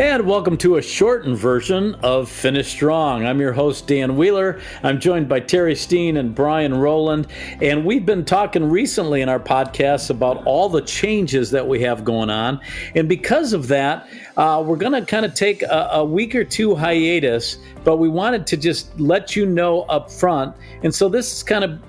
And welcome to a shortened version of Finish Strong. I'm your host, Dan Wheeler. I'm joined by Terry Steen and Brian Rowland. And we've been talking recently in our podcast about all the changes that we have going on. And because of that, we're going to kind of take a week or two hiatus, but we wanted to just let you know up front. And so this is kind of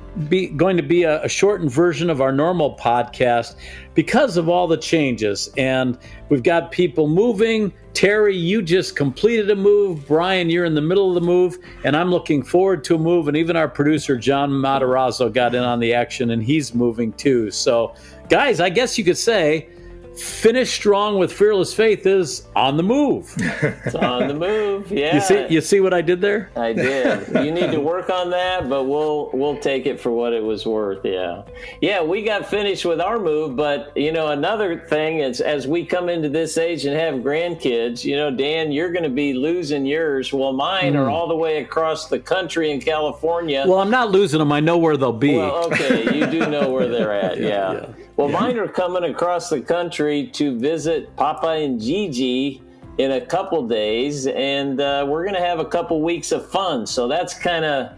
going to be a shortened version of our normal podcast because of all the changes. And we've got people moving. Terry, you just completed a move. Brian, you're in the middle of the move, and I'm looking forward to a move. And even our producer, John Matarazzo, got in on the action, and he's moving too. So, guys, I guess you could say Finish Strong with Fearless Faith is on the move. It's on the move, yeah. You see what I did there? I did. You need to work on that, but we'll take it for what it was worth, yeah. Yeah, we got finished with our move, but, another thing is as we come into this age and have grandkids, Dan, you're going to be losing yours. Well, mine are all the way across the country in California. Well, I'm not losing them. I know where they'll be. Well, okay, you do know where they're at, yeah. Well, mine are coming across the country to visit Papa and Gigi in a couple days, and we're going to have a couple weeks of fun. So that's kind of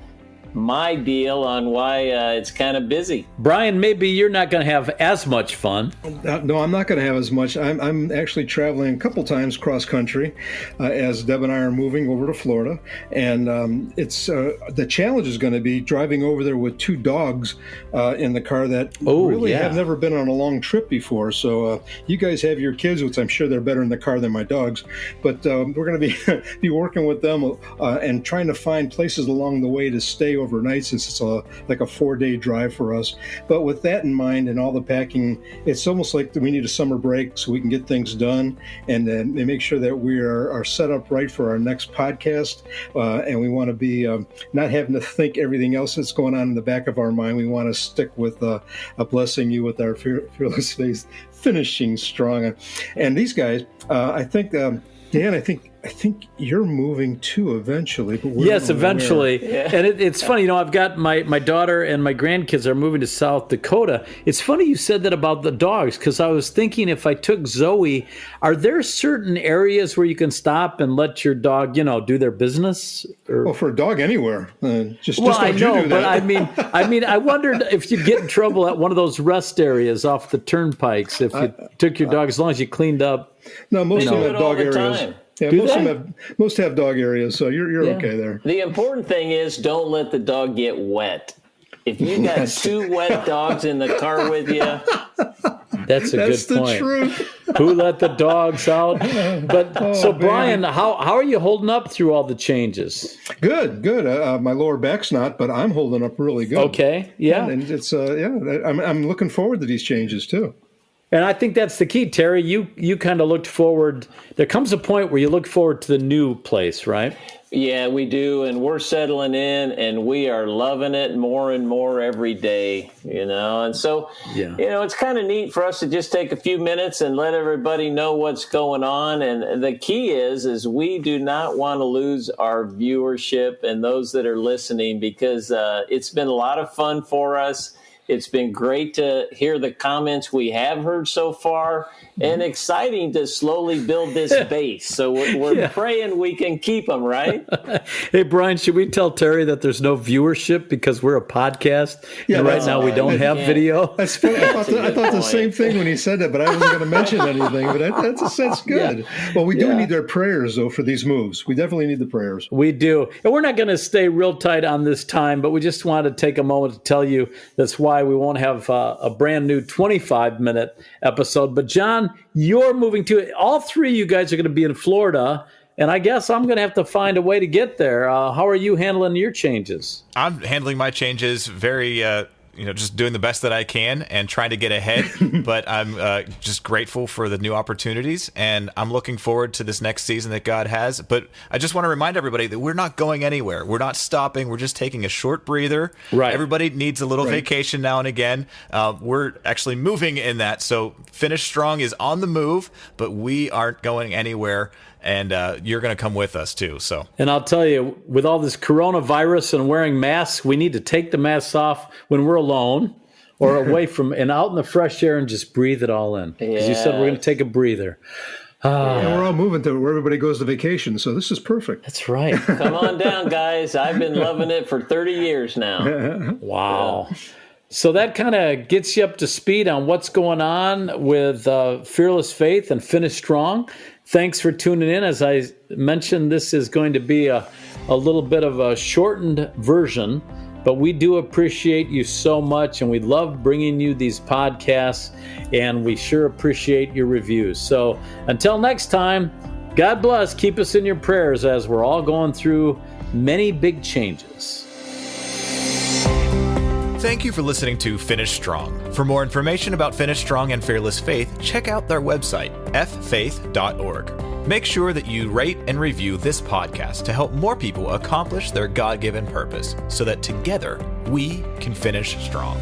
my deal on why it's kind of busy. Brian, maybe you're not going to have as much fun. No, I'm not going to have as much. I'm actually traveling a couple times cross country as Deb and I are moving over to Florida. And it's the challenge is going to be driving over there with two dogs in the car that have never been on a long trip before. So you guys have your kids, which I'm sure they're better in the car than my dogs. But we're going to be working with them and trying to find places along the way to stay overnight, since it's like a 4-day drive for us. But with that in mind and all the packing, it's almost like we need a summer break so we can get things done and make sure that we are set up right for our next podcast. And we want to be not having to think everything else that's going on in the back of our mind. We want to stick with blessing you with our Fearless Faith, finishing strong. And these guys, I think, Dan, I think you're moving too eventually. But yes, eventually. Yeah. And it's funny, I've got my daughter and my grandkids are moving to South Dakota. It's funny you said that about the dogs, because I was thinking if I took Zoe, are there certain areas where you can stop and let your dog, do their business? Well, for a dog anywhere. Just I know, but I mean, I wondered if you'd get in trouble at one of those rest areas off the turnpikes if you took your dog, as long as you cleaned up. No, most of them have dog areas. Yeah, most have dog areas, so you're okay there. The important thing is don't let the dog get wet. If you got two wet dogs in the car with you, that's good point. That's the truth. Who let the dogs out? But Brian, how are you holding up through all the changes? Good. My lower back's not, but I'm holding up really good. Okay, yeah. And it's I'm looking forward to these changes too. And I think that's the key, Terry. You kind of looked forward. There comes a point where you look forward to the new place, right? Yeah, we do. And we're settling in and we are loving it more and more every day, And so, it's kind of neat for us to just take a few minutes and let everybody know what's going on. And the key is we do not want to lose our viewership and those that are listening, because it's been a lot of fun for us. It's been great to hear the comments we have heard so far, and exciting to slowly build this base. So we're praying we can keep them, right? Hey, Brian, should we tell Terry that there's no viewership because we're a podcast? Yeah, and right now we don't have video? That's funny. I thought the same thing when he said that, but I wasn't going to mention anything. But that's good. Yeah. Well, we do need their prayers, though, for these moves. We definitely need the prayers. We do. And we're not going to stay real tight on this time, but we just want to take a moment to tell you that's why we won't have a brand new 25-minute episode. But John, you're moving to it. All three of you guys are going to be in Florida, and I guess I'm going to have to find a way to get there. How are you handling your changes? I'm handling my changes very just doing the best that I can and trying to get ahead. But I'm just grateful for the new opportunities, and I'm looking forward to this next season that God has. But I just want to remind everybody that we're not going anywhere. We're not stopping. We're just taking a short breather. Right. Everybody needs a little vacation now and again. We're actually moving in that. So Finish Strong is on the move, but we aren't going anywhere. And you're going to come with us, too. And I'll tell you, with all this coronavirus and wearing masks, we need to take the masks off when we're alone or away from and out in the fresh air and just breathe it all in. Because you said we're going to take a breather. And we're all moving to where everybody goes to vacation, so this is perfect. That's right. Come on down, guys. I've been loving it for 30 years now. Wow. So that kind of gets you up to speed on what's going on with Fearless Faith and Finish Strong. Thanks for tuning in. As I mentioned, this is going to be a little bit of a shortened version, but we do appreciate you so much, and we love bringing you these podcasts, and we sure appreciate your reviews. So until next time, God bless. Keep us in your prayers as we're all going through many big changes. Thank you for listening to Finish Strong. For more information about Finish Strong and Fearless Faith, check out their website, ffaith.org. Make sure that you rate and review this podcast to help more people accomplish their God-given purpose so that together we can finish strong.